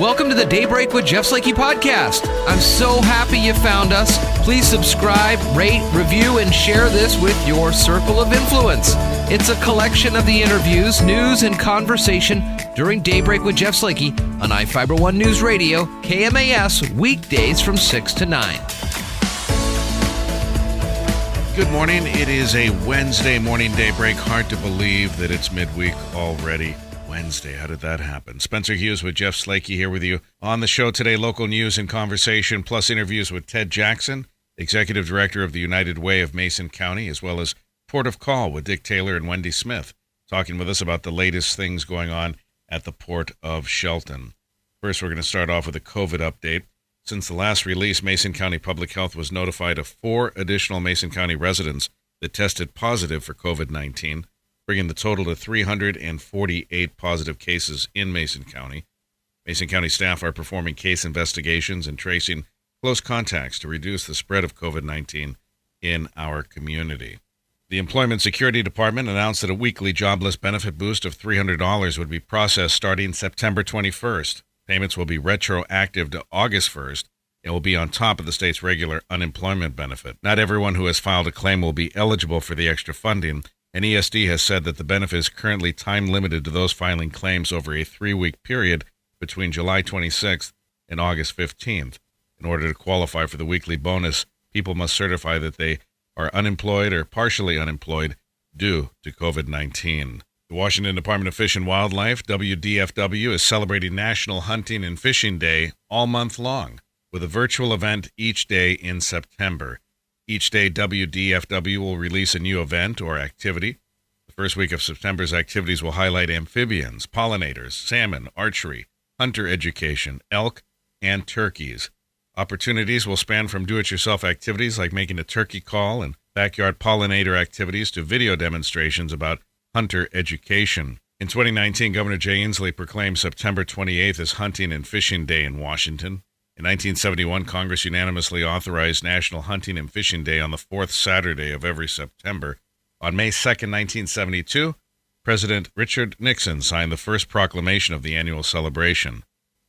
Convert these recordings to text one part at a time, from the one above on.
Welcome to the Daybreak with Jeff Slakey podcast. I'm so happy you found us. Please subscribe, rate, review, and share this with your circle of influence. It's a collection of the interviews, news, and conversation during Daybreak with Jeff Slakey on I-Fiber One News Radio, KMAS, weekdays from 6 to 9. Good morning. It is a Wednesday morning daybreak. Hard to believe that it's midweek already. Wednesday. How did that happen? Spencer Hughes with Jeff Slakey here with you. On the show today, local news and conversation, plus interviews with Ted Jackson, Executive Director of the United Way of Mason County, as well as Port of Call with Dick Taylor and Wendy Smith, talking with us about the latest things going on at the Port of Shelton. First, we're going to start off with a COVID update. Since the last release, Mason County Public Health was notified of 4 additional Mason County residents that tested positive for COVID-19, bringing the total to 348 positive cases in Mason County. Mason County staff are performing case investigations and tracing close contacts to reduce the spread of COVID-19 in our community. The Employment Security Department announced that a weekly jobless benefit boost of $300 would be processed starting September 21st. Payments will be retroactive to August 1st and will be on top of the state's regular unemployment benefit. Not everyone who has filed a claim will be eligible for the extra funding, and ESD has said that the benefit is currently time-limited to those filing claims over a 3-week period between July 26th and August 15th. In order to qualify for the weekly bonus, people must certify that they are unemployed or partially unemployed due to COVID-19. The Washington Department of Fish and Wildlife, WDFW, is celebrating National Hunting and Fishing Day all month long, with a virtual event each day in September. Each day, WDFW will release a new event or activity. The first week of September's activities will highlight amphibians, pollinators, salmon, archery, hunter education, elk, and turkeys. Opportunities will span from do-it-yourself activities like making a turkey call and backyard pollinator activities to video demonstrations about hunter education. In 2019, Governor Jay Inslee proclaimed September 28th as Hunting and Fishing Day in Washington. In 1971, Congress unanimously authorized National Hunting and Fishing Day on the 4th Saturday of every September. On May 2nd, 1972, President Richard Nixon signed the first proclamation of the annual celebration.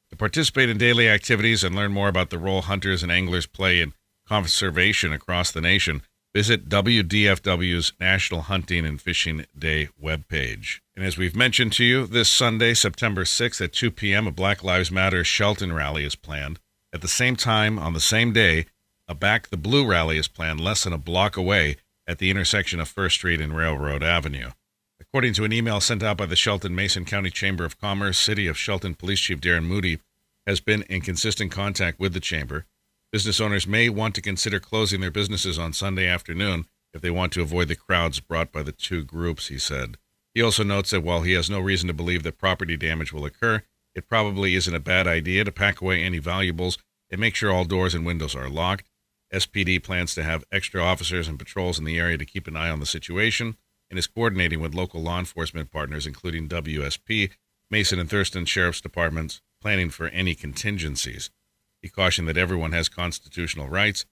To participate in daily activities and learn more about the role hunters and anglers play in conservation across the nation, visit WDFW's National Hunting and Fishing Day webpage. And as we've mentioned to you, this Sunday, September 6th at 2 p.m., a Black Lives Matter Shelton rally is planned. At the same time, on the same day, a Back the Blue rally is planned less than a block away at the intersection of First Street and Railroad Avenue. According to an email sent out by the Shelton Mason County Chamber of Commerce, City of Shelton Police Chief Darren Moody has been in consistent contact with the Chamber. Business owners may want to consider closing their businesses on Sunday afternoon if they want to avoid the crowds brought by the two groups, he said. He also notes that while he has no reason to believe that property damage will occur, it probably isn't a bad idea to pack away any valuables and make sure all doors and windows are locked. SPD plans to have extra officers and patrols in the area to keep an eye on the situation and is coordinating with local law enforcement partners, including WSP, Mason and Thurston Sheriff's Departments, planning for any contingencies. He cautioned that everyone has constitutional rights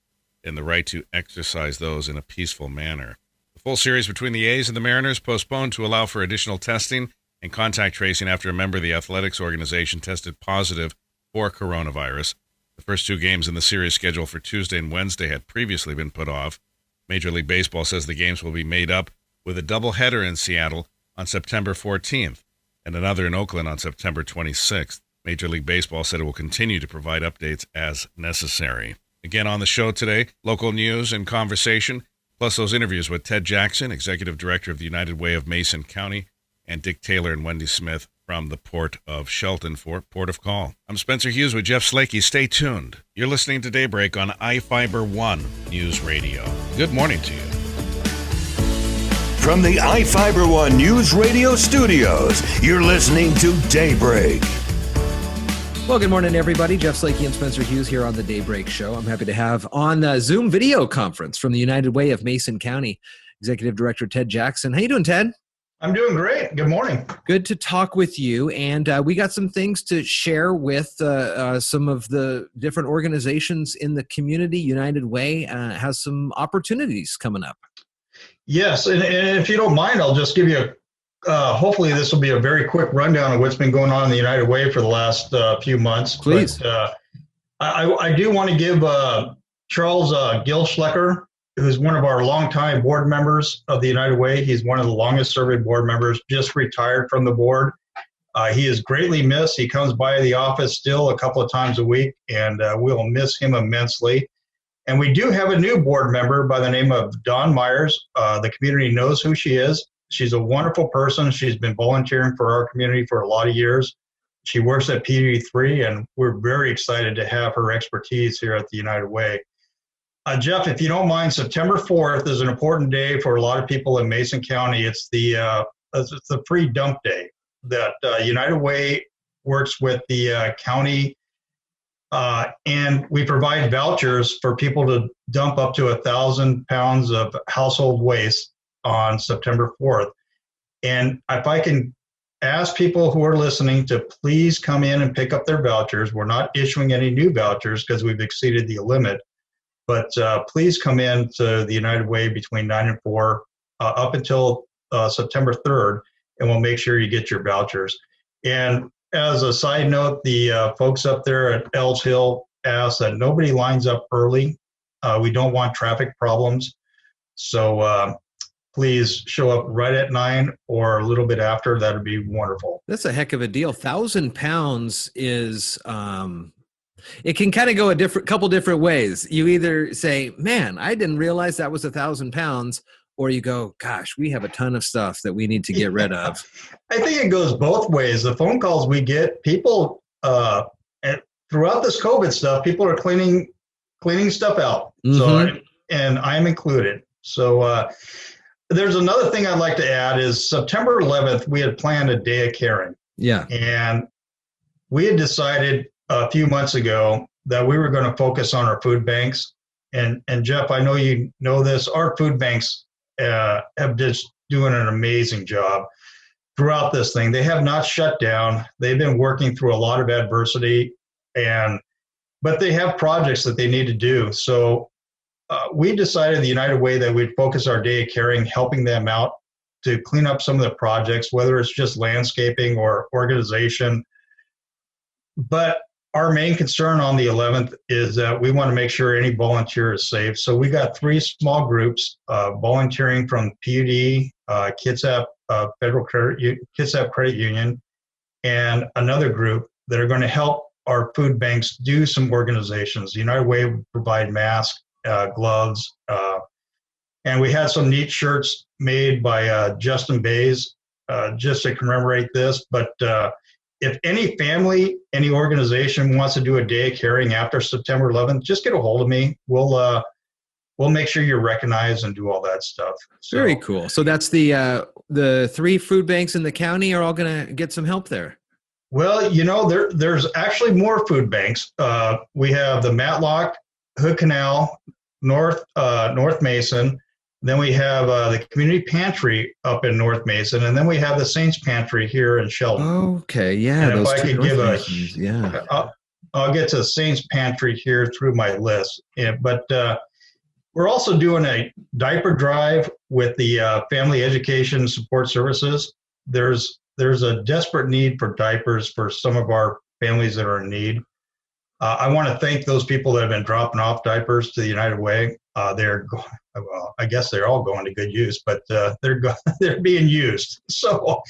and the right to exercise those in a peaceful manner. The full series between the A's and the Mariners postponed to allow for additional testing and contact tracing after a member of the athletics organization tested positive for coronavirus. The first 2 games in the series scheduled for Tuesday and Wednesday had previously been put off. Major League Baseball says the games will be made up with a doubleheader in Seattle on September 14th and another in Oakland on September 26th. Major League Baseball said it will continue to provide updates as necessary. Again on the show today, local news and conversation, plus those interviews with Ted Jackson, Executive Director of the United Way of Mason County, and Dick Taylor and Wendy Smith from the Port of Shelton for Port of Call. I'm Spencer Hughes with Jeff Slakey. Stay tuned. You're listening to Daybreak on I-Fiber One News Radio. Good morning to you. From the I-Fiber One News Radio studios, you're listening to Daybreak. Well, good morning, everybody. Jeff Slakey and Spencer Hughes here on the Daybreak Show. I'm happy to have on the Zoom video conference from the United Way of Mason County, Executive Director Ted Jackson. How you doing, Ted? I'm doing great. Good morning. Good to talk with you. And we got some things to share with some of the different organizations in the community. United Way has some opportunities coming up. Yes. And if you don't mind, I'll just give you a Hopefully this will be a very quick rundown of what's been going on in the United Way for the last few months. Please. But I do want to give Charles Gilschlecker, who's one of our longtime board members of the United Way. He's one of the longest serving board members, just retired from the board. He is greatly missed. He comes by the office still a couple of times a week, and we'll miss him immensely. And we do have a new board member by the name of Dawn Myers. The community knows who she is. She's a wonderful person. She's been volunteering for our community for a lot of years. She works at PD3, and we're very excited to have her expertise here at the United Way. Jeff, if you don't mind, September 4th is an important day for a lot of people in Mason County. It's the free dump day that United Way works with the county, and we provide vouchers for people to dump up to 1,000 pounds of household waste on September 4th. And if I can ask people who are listening to please come in and pick up their vouchers. We're not issuing any new vouchers because we've exceeded the limit, but please come in to the United Way between 9 and 4 up until September 3rd, and we'll make sure you get your vouchers. And as a side note, the folks up there at Ells Hill asked that nobody lines up early. We don't want traffic problems. So please show up right at 9 or a little bit after. That would be wonderful. That's a heck of a deal. 1,000 pounds is, it can kind of go a couple different ways. You either say, man, I didn't realize that was 1,000 pounds. Or you go, gosh, we have a ton of stuff that we need to get rid of. I think it goes both ways. The phone calls we get, people, throughout this COVID stuff, people are cleaning stuff out. Mm-hmm. So, and I'm included. So there's another thing I'd like to add is September 11th, we had planned a day of caring. Yeah. And we had decided a few months ago that we were going to focus on our food banks. And Jeff, I know you know this, our food banks have just doing an amazing job throughout this thing. They have not shut down. They've been working through a lot of adversity, but they have projects that they need to do. So we decided the United Way that we'd focus our day of caring, helping them out to clean up some of the projects, whether it's just landscaping or organization. But our main concern on the 11th is that we want to make sure any volunteer is safe. So we got 3 small groups volunteering from PUD, Kitsap Kitsap Credit Union, and another group that are going to help our food banks do some organizations. The United Way will provide masks, gloves, and we had some neat shirts made by Justin Bays just to commemorate this. But if any family, any organization wants to do a day of caring after September 11th, just get a hold of me. We'll make sure you're recognized and do all that stuff. So, very cool. So that's the 3 food banks in the county are all going to get some help there. Well, there's actually more food banks. We have the Matlock, Hood Canal, North Mason. Then we have the community pantry up in North Mason, and then we have the Saints Pantry here in Shelton. Okay, yeah. And those if I could give I'll get to Saints Pantry here through my list. Yeah, but we're also doing a diaper drive with the Family Education Support Services. There's a desperate need for diapers for some of our families that are in need. I want to thank those people that have been dropping off diapers to the United Way. I guess they're all going to good use, but they're being used. So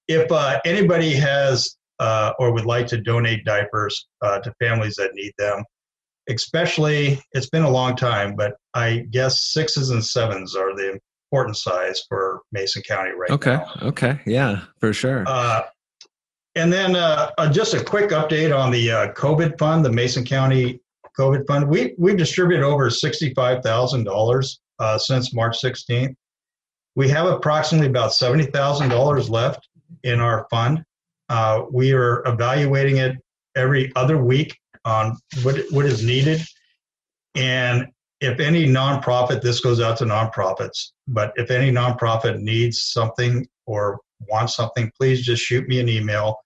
if anybody has or would like to donate diapers to families that need them, especially, it's been a long time, but I guess 6s and 7s are the important size for Mason County right now. Okay. Yeah, for sure. And then just a quick update on the COVID fund, the Mason County COVID fund. We've distributed over $65,000 since March 16th. We have approximately about $70,000 left in our fund. We are evaluating it every other week on what is needed. And if any nonprofit, this goes out to nonprofits, but if any nonprofit needs something or wants something, please just shoot me an email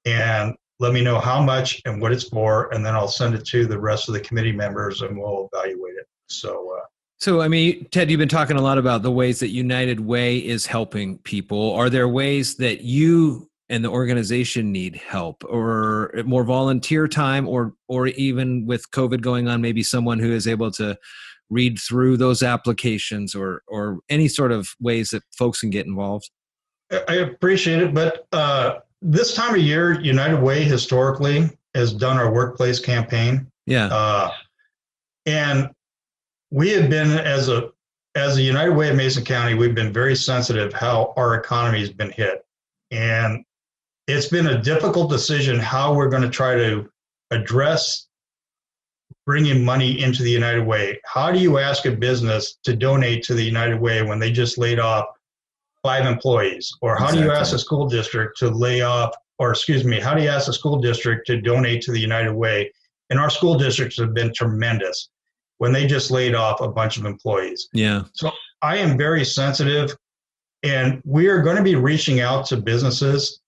and let me know how much and what it's for, and then I'll send it to the rest of the committee members and we'll evaluate it. So So, I mean, Ted, you've been talking a lot about the ways that United Way is helping people. Are there ways that you and the organization need help, or more volunteer time, or even with COVID going on, maybe someone who is able to read through those applications, or any sort of ways that folks can get involved? I appreciate it, but this time of year, United Way historically has done our workplace campaign. Yeah. And we have been, as a United Way of Mason County, we've been very sensitive how our economy has been hit. And it's been a difficult decision how we're going to try to address bringing money into the United Way. How do you ask a business to donate to the United Way when they just laid off 5 employees? Or how do you ask a school district to lay off, or excuse me, how do you ask a school district to donate to the United Way? And our school districts have been tremendous when they just laid off a bunch of employees. Yeah. So I am very sensitive, and we are going to be reaching out to businesses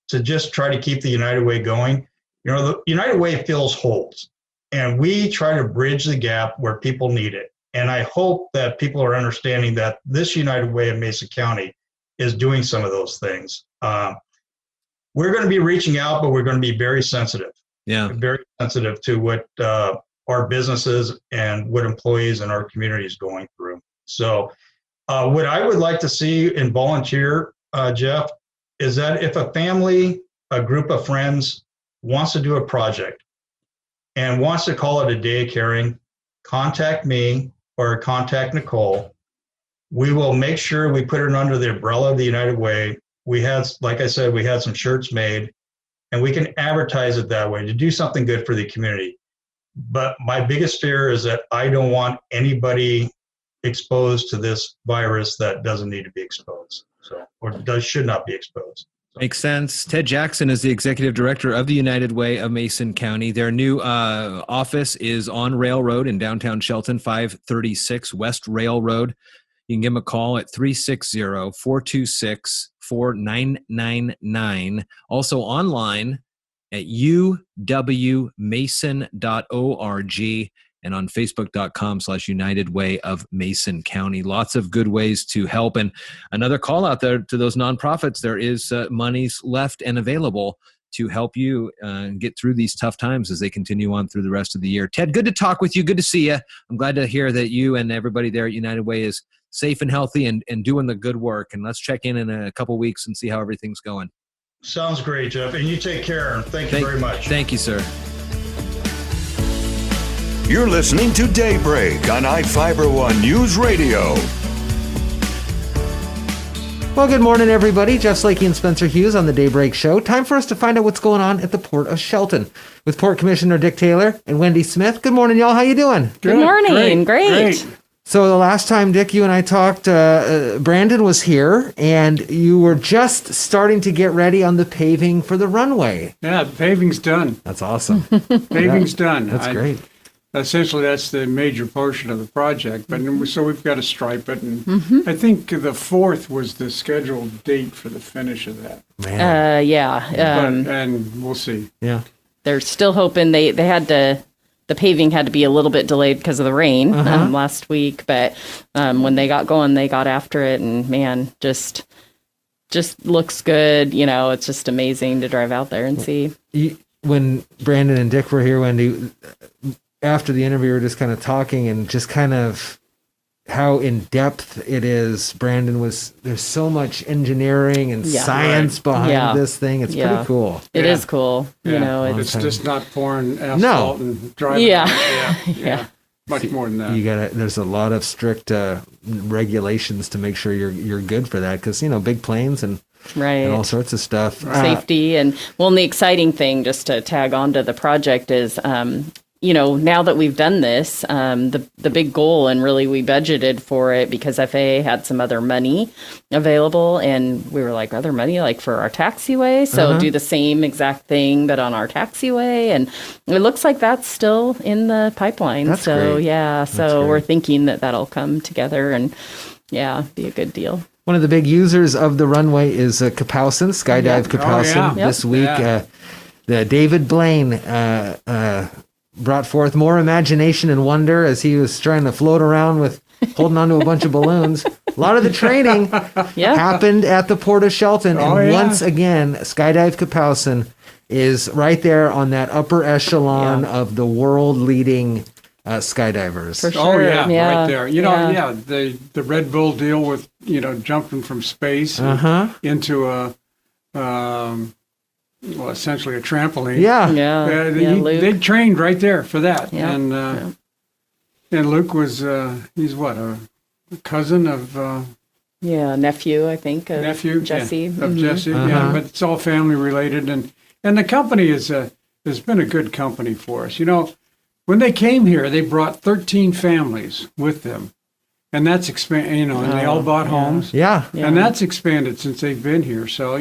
to just try to keep the United Way going. You know, the United Way fills holes, and we try to bridge the gap where people need it. And I hope that people are understanding that this United Way of Mason County is doing some of those things. We're going to be reaching out, but we're going to be very sensitive. Yeah. Very sensitive to what our businesses and what employees in our community is going through. So what I would like to see in volunteer, Jeff, is that if a family, a group of friends wants to do a project and wants to call it a day of caring, contact me or contact Nicole. We will make sure we put it under the umbrella of the United Way. We had, like I said, we had some shirts made, and we can advertise it that way to do something good for the community. But my biggest fear is that I don't want anybody exposed to this virus that doesn't need to be exposed, should not be exposed. Makes sense. Ted Jackson is the executive director of the United Way of Mason County. Their new office is on Railroad in downtown Shelton, 536 West Railroad. You can give them a call at 360-426-4999. Also online at uwmason.org and on facebook.com/United Way of Mason County. Lots of good ways to help. And another call out there to those nonprofits, there is monies left and available to help you get through these tough times as they continue on through the rest of the year. Ted, good to talk with you. Good to see you. I'm glad to hear that you and everybody there at United Way is safe and healthy and doing the good work. And let's check in a couple weeks and see how everything's going. Sounds great, Jeff. And you take care. Thank you very much. Thank you, sir. You're listening to Daybreak on iFiber One News Radio. Well, good morning, everybody. Jeff Slakey and Spencer Hughes on the Daybreak Show. Time for us to find out what's going on at the Port of Shelton with Port Commissioner Dick Taylor and Wendy Smith. Good morning, y'all. How you doing? Good morning. Great. So the last time, Dick, you and I talked, Brandon was here, and you were just starting to get ready on the paving for the runway. Yeah, the paving's done. That's awesome. Paving's done. That's great. Essentially, that's the major portion of the project. But so we've got to stripe it, and I think the 4th was the scheduled date for the finish of that. Man. And we'll see. Yeah, they're still hoping they had to. The paving had to be a little bit delayed because of the rain last week, but when they got going, they got after it, and man, just looks good. You know, it's just amazing to drive out there and see. When Brandon and Dick were here, Wendy, after the interview, we were just kind of talking and just kind of how in depth it is. There's so much engineering and science behind this thing. It's pretty cool. It is cool. Yeah. You know, it's just not pouring asphalt and driving. Yeah. Much more than that. There's a lot of strict regulations to make sure you're good for that, because big planes and all sorts of stuff. Safety and the exciting thing, just to tag on to the project, is now that we've done this, the big goal, and really we budgeted for it because FAA had some other money available, and we were like, other money like for our taxiway, so do the same exact thing but on our taxiway, and it looks like that's still in the pipeline. That's so great. We're thinking that'll come together and be a good deal. One of the big users of the runway is Kapowsin, Skydive Kapowsin. This week, the David Blaine brought forth more imagination and wonder as he was trying to float around with holding onto a bunch of balloons. A lot of the training happened at the Port of Shelton. And once again, Skydive Kapowsin is right there on that upper echelon of the world leading skydivers. For sure. Oh yeah, right there. You know, the Red Bull deal with, jumping from space into a essentially a trampoline. They trained right there for that. And Luke was he's what, a cousin of nephew, I think, of Jesse. Of Jesse. Yeah, but it's all family related, and the company has been a good company for us. When they came here, they brought 13 families with them, and that's expanded. And they all bought homes. And that's expanded since they've been here. So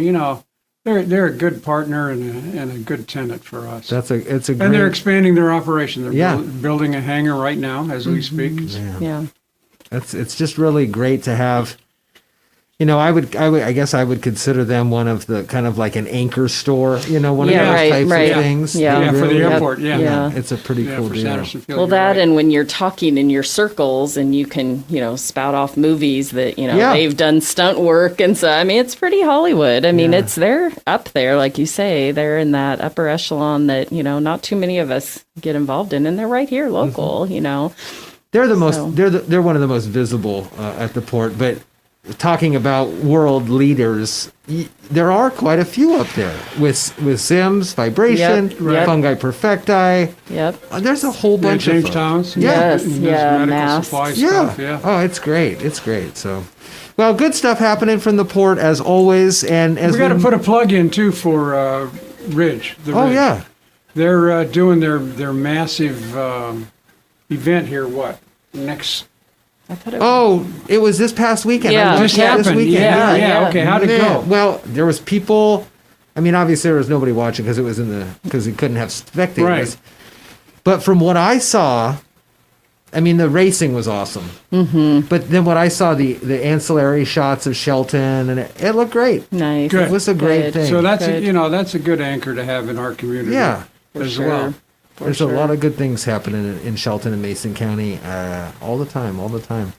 they're a good partner and a good tenant for us. And they're expanding their operation. They're building a hangar right now as we speak. It's just really great to have. I guess I would consider them one of the kind of like an anchor store, one of those types of things. For the airport. It's a pretty cool deal. Well, that and when you're talking in your circles and you can, spout off movies that, they've done stunt work. And so, it's pretty Hollywood. They're up there, like you say, they're in that upper echelon that, not too many of us get involved in. And they're right here local, They're the most, they're one of the most visible at the port, but talking about world leaders, there are quite a few up there with Sims, Vibration, Fungi Perfecti. There's a whole bunch of James Thomas. Mass. Stuff. Oh, it's great. It's great. So, well, good stuff happening from the port as always. And as we got to put a plug in too for Ridge. Ridge. They're doing their massive event here. Next? It was this past weekend. Yeah, just happened. This weekend. Yeah. Okay, how'd it go? Well, there was people. Obviously there was nobody watching because it was because he couldn't have spectators. Right. But from what I saw, the racing was awesome. Mm-hmm. But then what I saw, the ancillary shots of Shelton, and it looked great. Nice. Good. It was a great thing. So that's that's a good anchor to have in our community. Yeah, as well. There's a lot of good things happening in Shelton and Mason County all the time.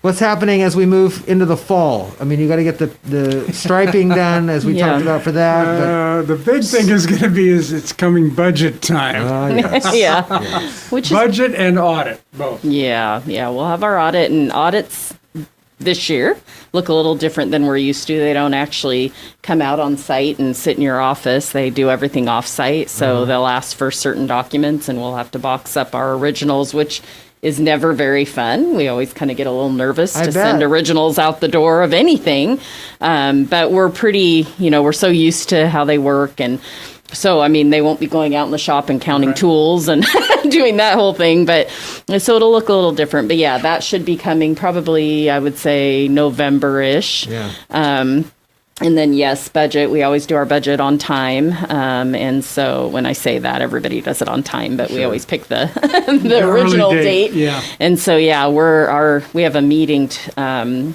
What's happening as we move into the fall? You got to get the striping done, as we talked about for that. The big thing is going to be it's coming budget time. Yes. Which budget and audit, both. Yeah. We'll have our audit, and audits this year look a little different than we're used to. They don't actually come out on site and sit in your office. They do everything off site. So they'll ask for certain documents, and we'll have to box up our originals, which is never very fun. We always kind of get a little nervous to send originals out the door of anything. But we're pretty, we're so used to how they work. And so, they won't be going out in the shop and counting tools and doing that whole thing. But so it'll look a little different. But yeah, that should be coming probably, I would say, November-ish. Yeah. And then, yes, budget. We always do our budget on time. And so when I say that, everybody does it on time, but we always pick the original date. Yeah. And so, we have a meeting on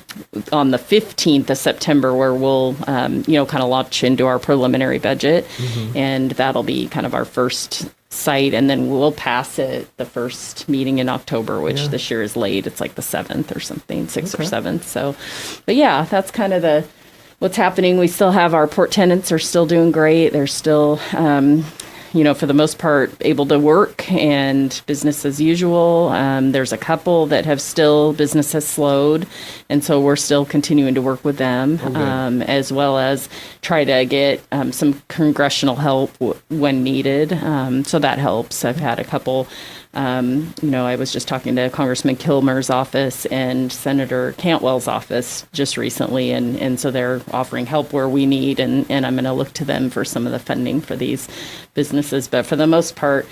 the 15th of September where we'll, kind of launch into our preliminary budget. Mm-hmm. And that'll be kind of our first site. And then we'll pass it the first meeting in October, which this year is late. It's like the 7th or something, 6th or 7th. So, but yeah, that's kind of what's happening. We still have our port tenants are still doing great. They're still, for the most part, able to work and business as usual. There's a couple that business has slowed. And so we're still continuing to work with them, as well as try to get some congressional help when needed. So that helps. I've had a couple. I was just talking to Congressman Kilmer's office and Senator Cantwell's office just recently, and so they're offering help where we need, and I'm going to look to them for some of the funding for these businesses. But for the most part,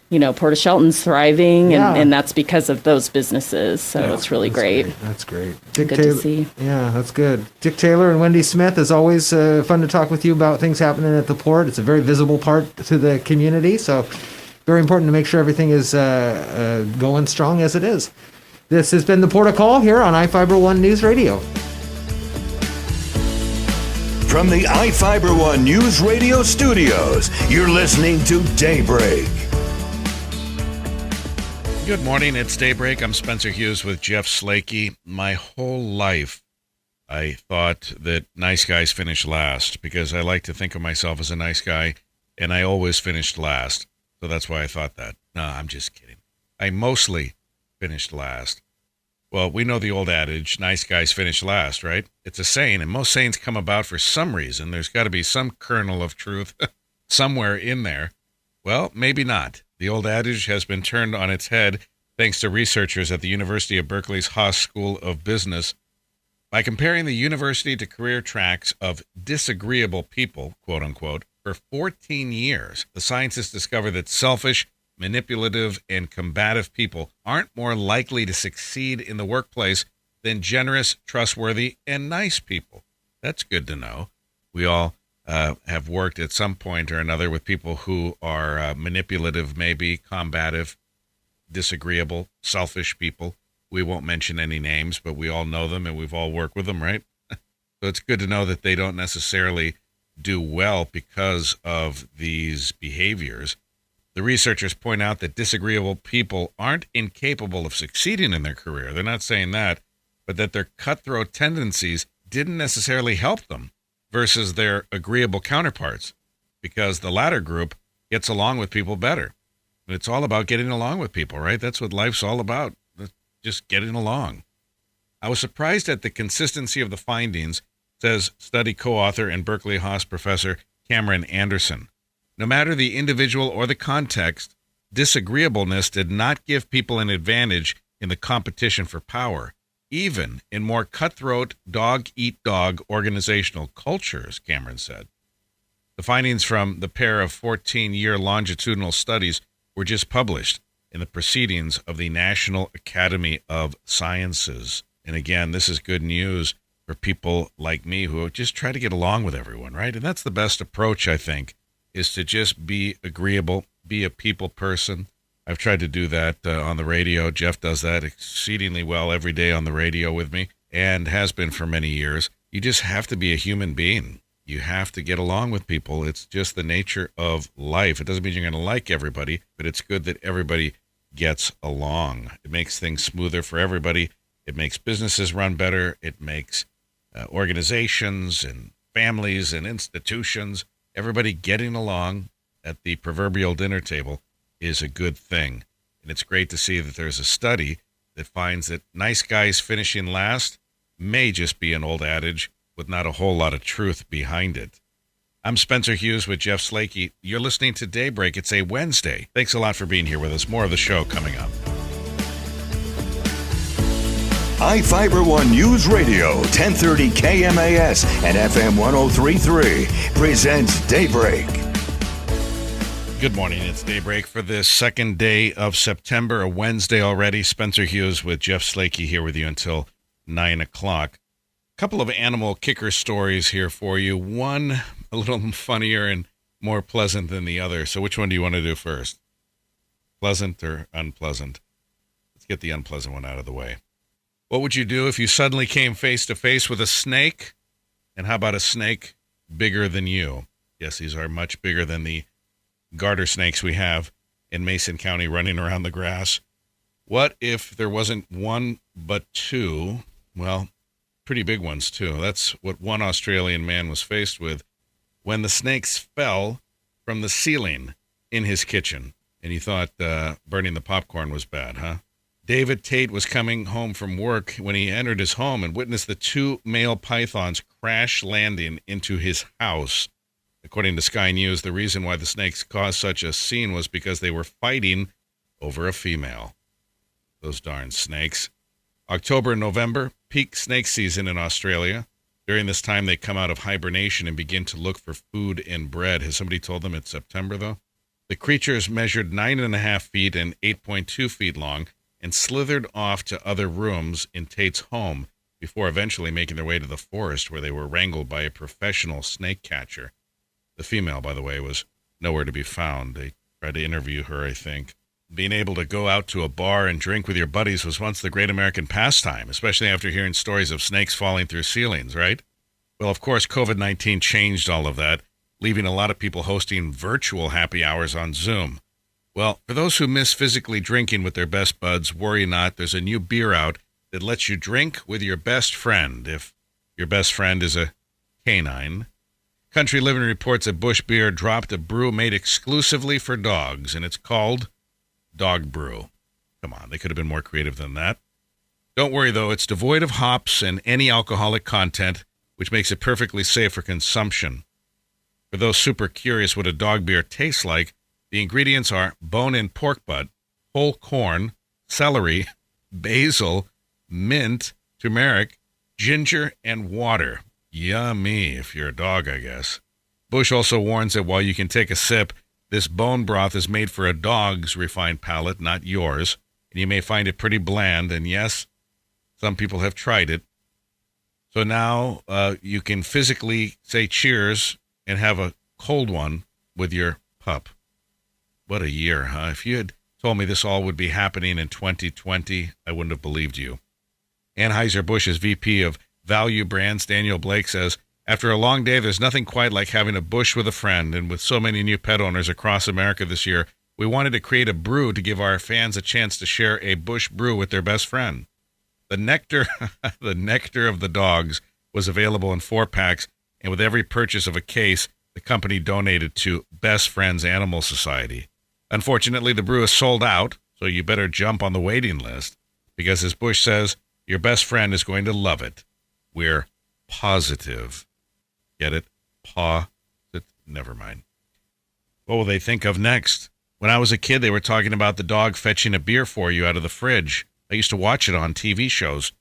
Port of Shelton's thriving, and that's because of those businesses. So it's really great. That's great. Dick Taylor, to see. Yeah, that's good. Dick Taylor and Wendy Smith, as always, fun to talk with you about things happening at the port. It's a very visible part to the community, so very important to make sure everything is going strong as it is. This has been the Port of Call here on iFiber One News Radio. From the iFiber One News Radio studios, you're listening to Daybreak. Good morning. It's Daybreak. I'm Spencer Hughes with Jeff Slakey. My whole life, I thought that nice guys finish last because I like to think of myself as a nice guy, and I always finished last. So that's why I thought that. No, I'm just kidding. I mostly finished last. Well, we know the old adage, nice guys finish last, right? It's a saying, and most sayings come about for some reason. There's got to be some kernel of truth somewhere in there. Well, maybe not. The old adage has been turned on its head thanks to researchers at the University of Berkeley's Haas School of Business. By comparing the university to career tracks of disagreeable people, quote unquote, for 14 years, the scientists discovered that selfish, manipulative, and combative people aren't more likely to succeed in the workplace than generous, trustworthy, and nice people. That's good to know. We all have worked at some point or another with people who are manipulative, maybe combative, disagreeable, selfish people. We won't mention any names, but we all know them and we've all worked with them, right? So it's good to know that they don't necessarily do well because of these behaviors. The researchers point out that disagreeable people aren't incapable of succeeding in their career. They're not saying that, but that their cutthroat tendencies didn't necessarily help them versus their agreeable counterparts, because the latter group gets along with people better. And it's all about getting along with people, right? That's what life's all about, just getting along. I was surprised at the consistency of the findings, says study co-author and Berkeley Haas professor Cameron Anderson. No matter the individual or the context, disagreeableness did not give people an advantage in the competition for power, even in more cutthroat, dog-eat-dog organizational cultures, Cameron said. The findings from the pair of 14-year longitudinal studies were just published in the Proceedings of the National Academy of Sciences. And again, this is good news for people like me who just try to get along with everyone, right? And that's the best approach, I think, is to just be agreeable, be a people person. I've tried to do that on the radio. Jeff does that exceedingly well every day on the radio with me and has been for many years. You just have to be a human being. You have to get along with people. It's just the nature of life. It doesn't mean you're going to like everybody, but it's good that everybody gets along. It makes things smoother for everybody. It makes businesses run better. It makes organizations and families and institutions, everybody getting along at the proverbial dinner table is a good thing. And it's great to see that there's a study that finds that nice guys finishing last may just be an old adage with not a whole lot of truth behind it. I'm Spencer Hughes with Jeff Slakey. You're listening to Daybreak. It's a Wednesday. Thanks a lot for being here with us. More of the show coming up. iFiber One News Radio, 1030 KMAS and FM 103.3 presents Daybreak. Good morning. It's Daybreak for this second day of September, a Wednesday already. Spencer Hughes with Jeff Slakey here with you until 9 o'clock. A couple of animal kicker stories here for you. One a little funnier and more pleasant than the other. So which one do you want to do first? Pleasant or unpleasant? Let's get the unpleasant one out of the way. What would you do if you suddenly came face to face with a snake? And how about a snake bigger than you? Yes, these are much bigger than the garter snakes we have in Mason County running around the grass. What if there wasn't one but two? Well, pretty big ones too. That's what one Australian man was faced with when the snakes fell from the ceiling in his kitchen. And he thought burning the popcorn was bad, huh? David Tate was coming home from work when he entered his home and witnessed the two male pythons crash landing into his house. According to Sky News, the reason why the snakes caused such a scene was because they were fighting over a female. Those darn snakes. October and November, peak snake season in Australia. During this time, they come out of hibernation and begin to look for food and bread. Has somebody told them it's September, though? The creatures measured 9.5 feet and 8.2 feet long and slithered off to other rooms in Tate's home before eventually making their way to the forest where they were wrangled by a professional snake catcher. The female, by the way, was nowhere to be found. They tried to interview her, I think. Being able to go out to a bar and drink with your buddies was once the great American pastime, especially after hearing stories of snakes falling through ceilings, right? Well, of course, COVID-19 changed all of that, leaving a lot of people hosting virtual happy hours on Zoom. Well, for those who miss physically drinking with their best buds, worry not. There's a new beer out that lets you drink with your best friend if your best friend is a canine. Country Living reports that Busch Beer dropped a brew made exclusively for dogs, and it's called Dog Brew. Come on, they could have been more creative than that. Don't worry, though. It's devoid of hops and any alcoholic content, which makes it perfectly safe for consumption. For those super curious what a dog beer tastes like, the ingredients are bone-in pork butt, whole corn, celery, basil, mint, turmeric, ginger, and water. Yummy if you're a dog, I guess. Busch also warns that while you can take a sip, this bone broth is made for a dog's refined palate, not yours, and you may find it pretty bland, and yes, some people have tried it. So now you can physically say cheers and have a cold one with your pup. What a year, huh? If you had told me this all would be happening in 2020, I wouldn't have believed you. Anheuser-Busch's VP of Value Brands, Daniel Blake, says, after a long day, there's nothing quite like having a Busch with a friend, and with so many new pet owners across America this year, we wanted to create a brew to give our fans a chance to share a Busch brew with their best friend. The nectar of the dogs was available in 4-packs, and with every purchase of a case, the company donated to Best Friends Animal Society. Unfortunately, the brew is sold out, so you better jump on the waiting list, because as Busch says, your best friend is going to love it. We're positive. Get it? Never mind. What will they think of next? When I was a kid, they were talking about the dog fetching a beer for you out of the fridge. I used to watch it on TV shows.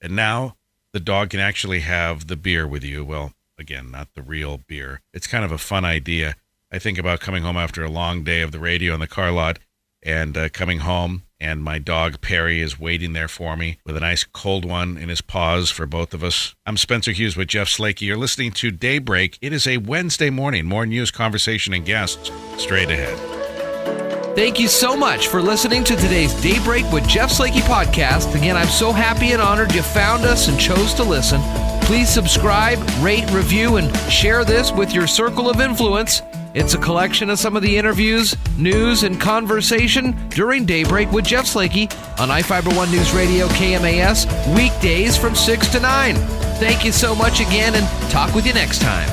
And now the dog can actually have the beer with you. Well, again, not the real beer. It's kind of a fun idea. I think about coming home after a long day of the radio in the car lot and coming home, and my dog Perry is waiting there for me with a nice cold one in his paws for both of us. I'm Spencer Hughes with Jeff Slakey. You're listening to Daybreak. It is a Wednesday morning. More news, conversation, and guests straight ahead. Thank you so much for listening to today's Daybreak with Jeff Slakey podcast. Again, I'm so happy and honored you found us and chose to listen. Please subscribe, rate, review, and share this with your circle of influence. It's a collection of some of the interviews, news, and conversation during Daybreak with Jeff Slakey on iFiber One News Radio KMAS, weekdays from 6 to 9. Thank you so much again, and talk with you next time.